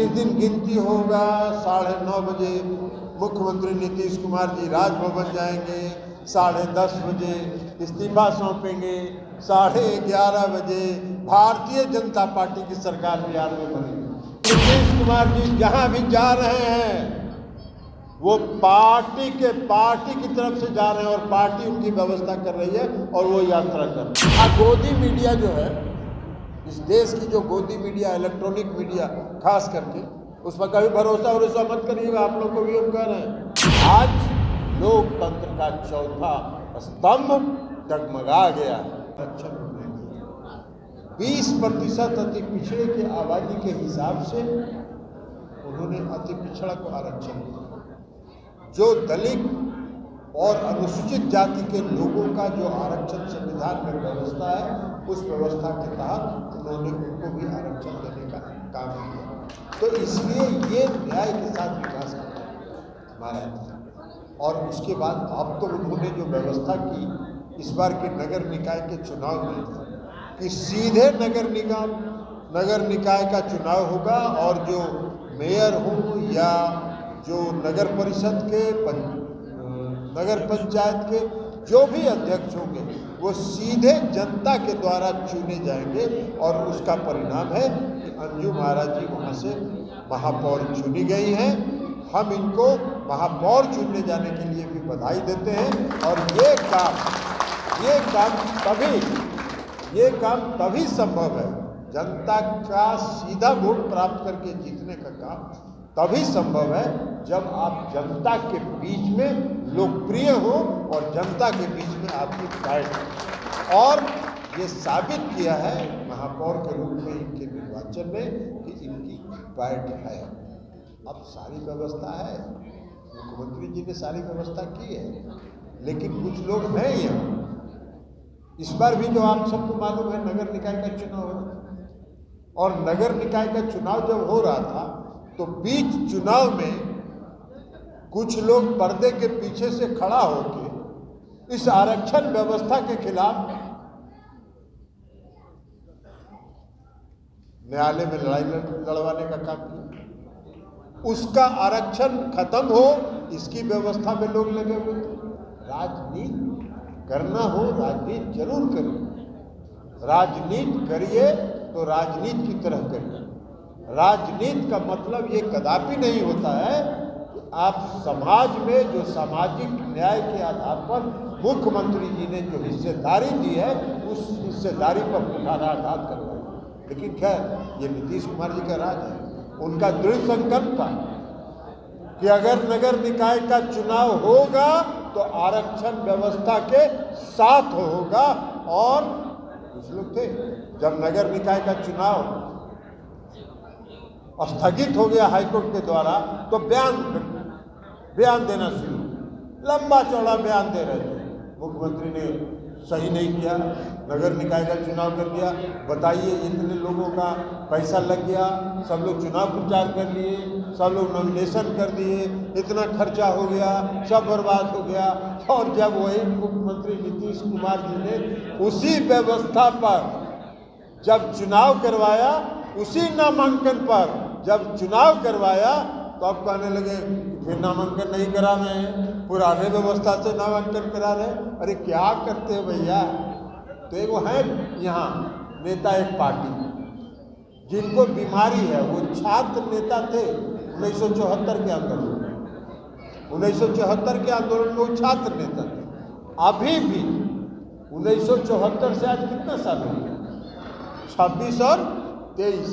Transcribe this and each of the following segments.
जिस दिन गिनती होगा 9:30 बजे मुख्यमंत्री नीतीश कुमार जी राजभवन जाएंगे, 10:30 बजे इस्तीफा सौंपेंगे, 11:30 बजे भारतीय जनता पार्टी की सरकार बिहार में बनेगी। नीतीश कुमार जी जहां भी जा रहे हैं वो पार्टी की तरफ से जा रहे हैं और पार्टी उनकी व्यवस्था कर रही है और वो यात्रा कर रही है। गोदी मीडिया जो है, इस देश की जो गोदी मीडिया, इलेक्ट्रॉनिक मीडिया खास करके, उस पर कभी भरोसा मत करिएगा। आप लोग को भी हम कह रहे हैं, आज लोकतंत्र का चौथा स्तंभ डगमगा गया है। अच्छा, 20% अति पिछड़े की आबादी के हिसाब से उन्होंने अति पिछड़ा को आरक्षण दिया। जो दलित और अनुसूचित जाति के लोगों का जो आरक्षण संविधान में व्यवस्था है, उस व्यवस्था के तहत उन्होंने उनको भी आरक्षण देने का काम किया। तो इसलिए ये न्याय के साथ विकास माना था। और उसके बाद अब तो उन्होंने जो व्यवस्था की इस बार के नगर निकाय के चुनाव में कि सीधे नगर निकाय का चुनाव होगा और जो मेयर हो या जो नगर परिषद के नगर पंचायत के जो भी अध्यक्ष होंगे वो सीधे जनता के द्वारा चुने जाएंगे। और उसका परिणाम है कि अंजू महाराज जी वहाँ से महापौर चुनी गई हैं। हम इनको महापौर चुनने जाने के लिए भी बधाई देते हैं। और ये काम तभी संभव है, जनता का सीधा वोट प्राप्त करके जीतने का काम तभी संभव है जब आप जनता के बीच में लोकप्रिय हो और जनता के बीच में आपकी फाइट। और ये साबित किया है महापौर के रूप में इनके निर्वाचन में कि इनकी फाइट है। अब सारी व्यवस्था है, मुख्यमंत्री जी ने सारी व्यवस्था की है, लेकिन कुछ लोग हैं यहाँ। इस बार भी जो आप सबको मालूम है नगर निकाय का चुनाव हो रहा था, और नगर निकाय का चुनाव जब हो रहा था तो बीच चुनाव में कुछ लोग पर्दे के पीछे से खड़ा होकर इस आरक्षण व्यवस्था के खिलाफ न्यायालय में लड़ाई लड़वाने का काम किया। उसका आरक्षण खत्म हो इसकी व्यवस्था में लोग लगे हुए थे। राजनीति करना हो, राजनीति जरूर करिए, राजनीति करिए तो राजनीति की तरह करिए। राजनीति का मतलब ये कदापि नहीं होता है कि आप समाज में जो सामाजिक न्याय के आधार पर मुख्यमंत्री जी ने जो हिस्सेदारी दी है उस हिस्सेदारी पर कुठाराघात करवाए। लेकिन खैर ये नीतीश कुमार जी का राज है, उनका दृढ़ संकल्प था कि अगर नगर निकाय का चुनाव होगा तो आरक्षण व्यवस्था के साथ होगा। और कुछ लोग थे, जब नगर निकाय का चुनाव स्थगित हो गया हाईकोर्ट के द्वारा तो बयान देना शुरू, लंबा चौड़ा बयान दे रहे थे। मुख्यमंत्री ने सही नहीं किया, नगर निकाय का चुनाव कर दिया, बताइए इतने लोगों का पैसा लग गया, सब लोग चुनाव प्रचार कर लिए, सब लोग नॉमिनेशन कर दिए, इतना खर्चा हो गया, सब बर्बाद हो गया। और जब वही मुख्यमंत्री नीतीश कुमार जी ने उसी व्यवस्था पर जब चुनाव करवाया, उसी नामांकन पर जब चुनाव करवाया तो अब कहने लगे फिर नामांकन नहीं करा रहे हैं, पुराने व्यवस्था से नामांकन करा रहे हैं। अरे क्या करते हो भैया। तो एक वो है यहाँ नेता एक पार्टी जिनको बीमारी है, वो छात्र नेता थे 1974 के आंदोलन 1974 के आंदोलन में वो छात्र नेता थे। अभी भी 1974 से आज कितना साल हो गया, 26 और 23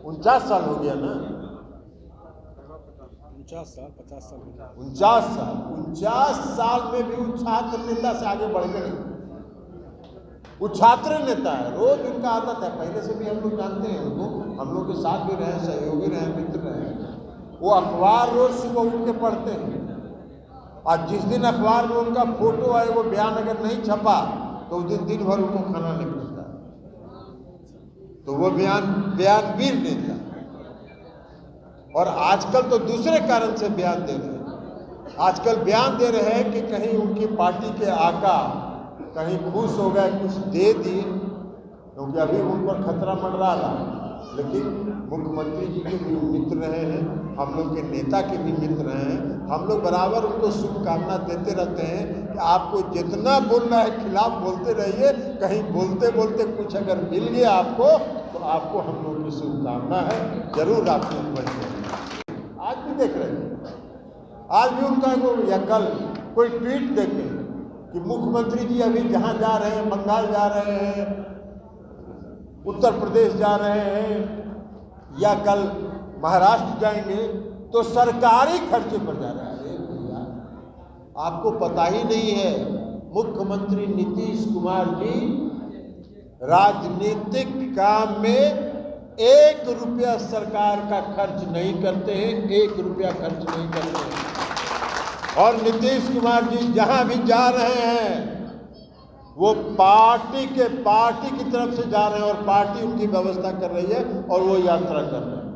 49 साल हो गया ना, 49 साल में भी वो छात्र नेता से आगे बढ़ गए। वो छात्र नेता है, रोज उनका आदत है, पहले से भी हम लोग जानते हैं उनको, हम लोग के साथ भी रहे, सहयोगी रहे, मित्र रहे। वो अखबार रोज सुबह उठ के पढ़ते हैं और जिस दिन अखबार में उनका फोटो आए, वो बयान अगर नहीं छपा तो उस दिन भर उनको खाना नहीं मिलता। तो वो बयानवीर नेता। और आजकल तो दूसरे कारण से बयान दे रहे हैं। आजकल बयान दे रहे हैं कि कहीं उनकी पार्टी के आका कहीं खुश हो गए, कुछ दे दिए, क्योंकि अभी उन पर खतरा मंडरा रहा। लेकिन मुख्यमंत्री जी के भी मित्र रहे हैं, हम लोग के नेता के भी मित्र रहे हैं। हम लोग बराबर उनको शुभकामना देते रहते हैं कि आपको जितना बोलना है खिलाफ बोलते रहिए, कहीं बोलते बोलते कुछ अगर मिल गया आपको तो आपको हम लोग की शुभकामना है, जरूर आपको बढ़िए। आज भी देख रहे हैं, आज भी उनका या कल कोई ट्वीट देखे कि मुख्यमंत्री जी अभी जहाँ जा रहे हैं, बंगाल जा रहे हैं, उत्तर प्रदेश जा रहे हैं या कल महाराष्ट्र जाएंगे तो सरकारी खर्चे पर जा रहे हैं। भैया आपको पता ही नहीं है, मुख्यमंत्री नीतीश कुमार जी राजनीतिक काम में 1 रुपया सरकार का खर्च नहीं करते हैं, 1 रुपया खर्च नहीं करते हैं। और नीतीश कुमार जी जहां भी जा रहे हैं वो पार्टी की तरफ से जा रहे हैं और पार्टी उनकी व्यवस्था कर रही है और वो यात्रा कर रहे हैं।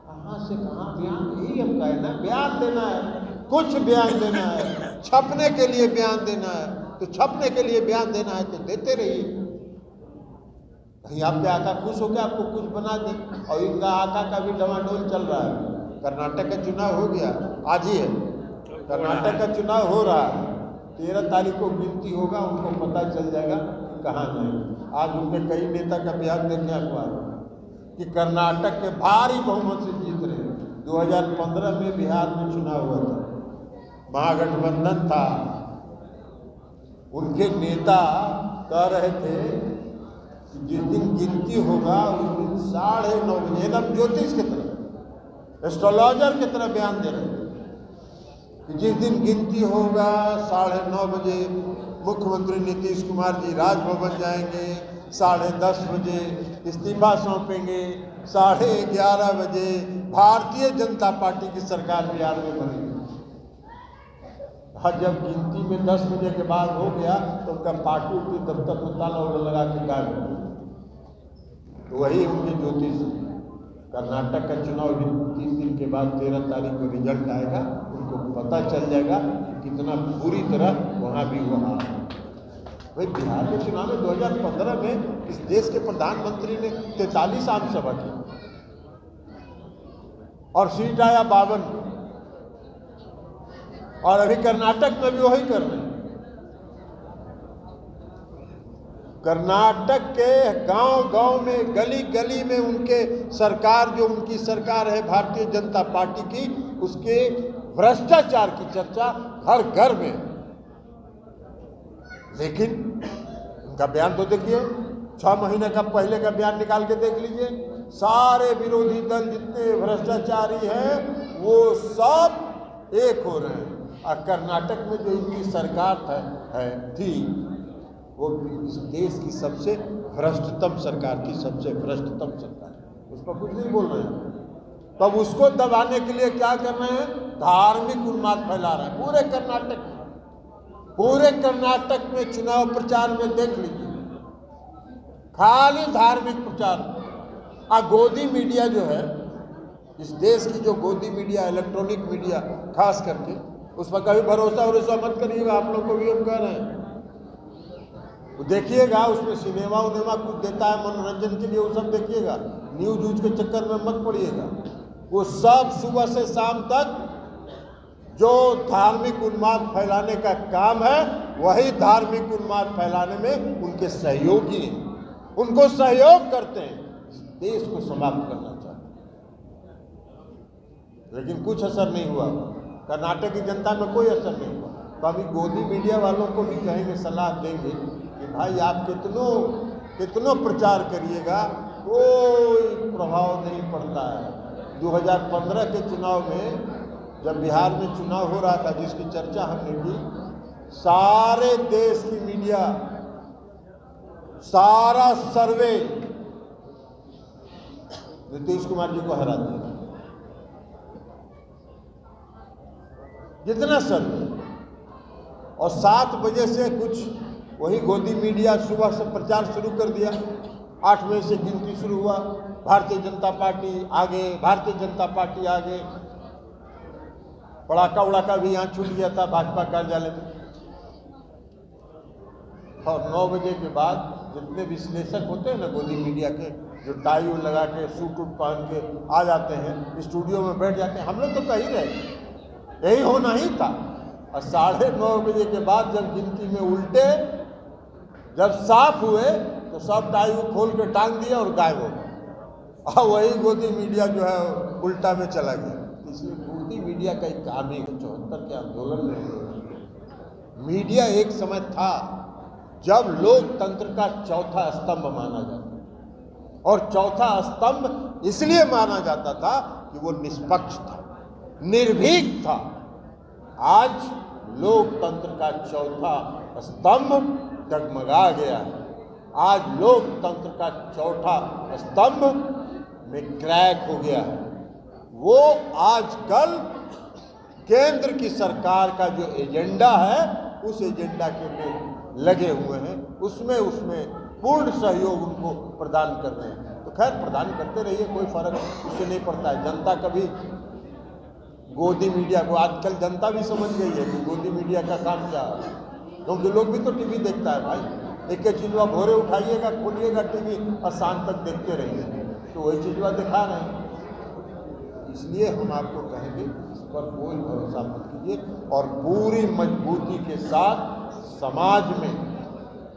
कहाँ से कहाँ बयान, यही हम कहें ना, बयान देना है, कुछ बयान देना है, छपने के लिए बयान देना है तो छपने के लिए बयान देना है तो देते रहिए। कहीं आपके आका खुश होकर आपको कुछ बना दे। और इनका आका का भी डमाडोल चल रहा है। कर्नाटक का चुनाव हो गया, आज ही है कर्नाटक का चुनाव हो रहा है, 13 तारीख को गिनती होगा, उनको पता चल जाएगा कि कहाँ जाएंगे। आज उनके कई नेता का बयान देखे अखबार कि कर्नाटक के भारी बहुमत से जीत रहे हैं। 2015 में बिहार में चुनाव हुआ था, महागठबंधन था, उनके नेता कह रहे थे कि जिस दिन गिनती होगा उस दिन 9:30 बजे, एकदम ज्योतिष की तरह, एस्ट्रोलॉजर की तरह बयान दे रहे थे कि जिस दिन गिनती होगा 9:30 बजे मुख्यमंत्री नीतीश कुमार जी राजभवन जाएंगे, 10:30 बजे इस्तीफा सौंपेंगे, 11:30 बजे भारतीय जनता पार्टी की सरकार बिहार में बनेगी। जब गिनती में 10 बजे के बाद हो गया तो उनका पार्टी के दफ्तर में ताला लगा के गायब हो गया। तो वही उनके ज्योतिष, कर्नाटक का चुनाव 3 दिन के बाद 13 तारीख को रिजल्ट आएगा, उनको पता चल जाएगा कि कितना पूरी तरह वहाँ भी हुआ। भाई बिहार के चुनाव में 2015 में इस देश के प्रधानमंत्री ने 43 आम सभा की और सीट आया 52, और अभी कर्नाटक में भी वही कर रहे हैं। कर्नाटक के गांव-गांव में, गली-गली में उनके सरकार, जो उनकी सरकार है भारतीय जनता पार्टी की, उसके भ्रष्टाचार की चर्चा घर-घर में। लेकिन उनका बयान तो देखिए, 6 महीने का पहले का बयान निकाल के देख लीजिए, सारे विरोधी दल जितने भ्रष्टाचारी हैं वो सब एक हो रहे हैं। और कर्नाटक में जो इनकी सरकार थी वो इस देश की सबसे भ्रष्टतम सरकार थी, सबसे भ्रष्टतम सरकार, उस पर कुछ नहीं बोल रहे हैं। तब उसको दबाने के लिए क्या कर रहे हैं, धार्मिक उन्माद फैला रहे हैं पूरे कर्नाटक में चुनाव प्रचार में देख लीजिए, खाली धार्मिक प्रचार। गोदी मीडिया जो है, इस देश की जो गोदी मीडिया, इलेक्ट्रॉनिक मीडिया खास करके, उस पर कभी भरोसा मत करिएगा। आप लोग को भी हम कह रहे हैं, देखिएगा उसमें सिनेमा कुछ देता है मनोरंजन के लिए, वो सब देखिएगा, न्यूज के चक्कर में मत पड़िएगा। वो सब सुबह से शाम तक जो धार्मिक उन्माद फैलाने का काम है, वही धार्मिक उन्माद फैलाने में उनके सहयोगी हैं, उनको सहयोग करते हैं, देश को समाप्त करना चाहते हैं। लेकिन कुछ असर नहीं हुआ, कर्नाटक की जनता में कोई असर नहीं हुआ। तो अभी गोदी मीडिया वालों को भी कहेंगे, सलाह देंगे कि भाई आप कितनों प्रचार करिएगा, कोई प्रभाव नहीं पड़ता है। 2015 के चुनाव में जब बिहार में चुनाव हो रहा था, जिसकी चर्चा हमने की, सारे देश की मीडिया, सारा सर्वे नीतीश कुमार जी को हरा दिया, जितना सर्वे। और 7 बजे से कुछ वही गोदी मीडिया सुबह से प्रचार शुरू कर दिया, 8 बजे से गिनती शुरू हुआ, भारतीय जनता पार्टी आगे, भारतीय जनता पार्टी आगे। पड़ाका भी यहाँ छूट गया था भाजपा कार्यालय में। और 9 बजे के बाद जितने विश्लेषक होते हैं ना गोदी मीडिया के, जो टाई लगा के सूट उट पहन के आ जाते हैं स्टूडियो में बैठ जाते हैं, हम लोग तो कह रहे यही होना ही था। और 9:30 बजे के बाद जब गिनती में उल्टे जब साफ हुए तो सब टाई खोल के टांग दिया और गायब हो गए, और वही गोदी मीडिया जो है उल्टा में चला गया। इसलिए गोदी मीडिया का एक काम ही 74 के आंदोलन में मीडिया एक समय था जब लोकतंत्र का चौथा स्तंभ माना जाता, और चौथा स्तंभ इसलिए माना जाता था कि वो निष्पक्ष था, निर्भीक था। आज लोकतंत्र का चौथा स्तंभ डगमगा गया है। आज लोकतंत्र का चौथा स्तंभ में क्रैक हो गया है। वो आजकल केंद्र की सरकार का जो एजेंडा है उस एजेंडा के में लगे हुए हैं, उसमें पूर्ण सहयोग उनको प्रदान कर रहे हैं। तो खैर प्रदान करते रहिए, कोई फर्क उससे नहीं पड़ता है। जनता कभी गोदी मीडिया को, आजकल जनता भी समझ गई है कि गोदी मीडिया का काम क्या है, क्योंकि लोग भी तो टीवी देखता है भाई। एक चीज़ आप भोरे उठाइएगा, खोलिएगा टीवी और शाम तक देखते रहिए, तो वही चीज़ दिखा रहे हैं। इसलिए हम आपको कहेंगे इस पर कोई भरोसा मत कीजिए, और पूरी मजबूती के साथ समाज में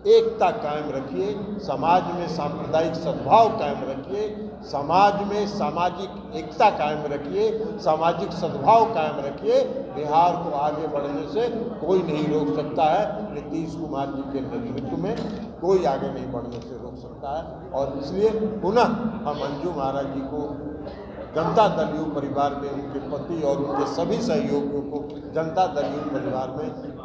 एकता कायम रखिए, समाज में सांप्रदायिक सद्भाव कायम रखिए, समाज में सामाजिक एकता कायम रखिए, सामाजिक सद्भाव कायम रखिए। बिहार को आगे बढ़ने से कोई नहीं रोक सकता है। नीतीश कुमार जी के नेतृत्व में कोई आगे नहीं बढ़ने से रोक सकता है। और इसलिए पुनः हम अंजू महाराज जी को जनता दल यू परिवार में, उनके पति और उनके सभी सहयोगियों को जनता दल यू परिवार में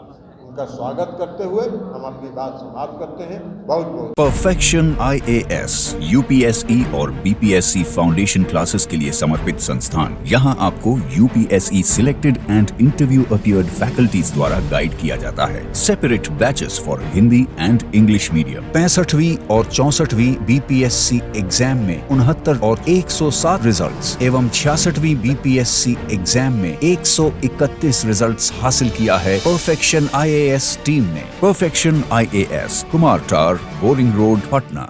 का स्वागत करते हुए हम अपनी बात समाप्त करते हैं। बहुत बहुत परफेक्शन IAS, UPSE और BPSC फाउंडेशन क्लासेस के लिए समर्पित संस्थान। यहाँ आपको UPSE selected and interview appeared faculties द्वारा गाइड किया जाता है। Separate batches for Hindi and English medium. 65वीं और 64वीं BPSC एग्जाम में 69 और 107 रिजल्ट्स एवं 66वीं BPSC एग्जाम में 131 रिजल्ट्स हासिल किया है परफेक्शन IAS टीम ने। परफेक्शन IAS, कुमार टार, बोरिंग रोड, पटना।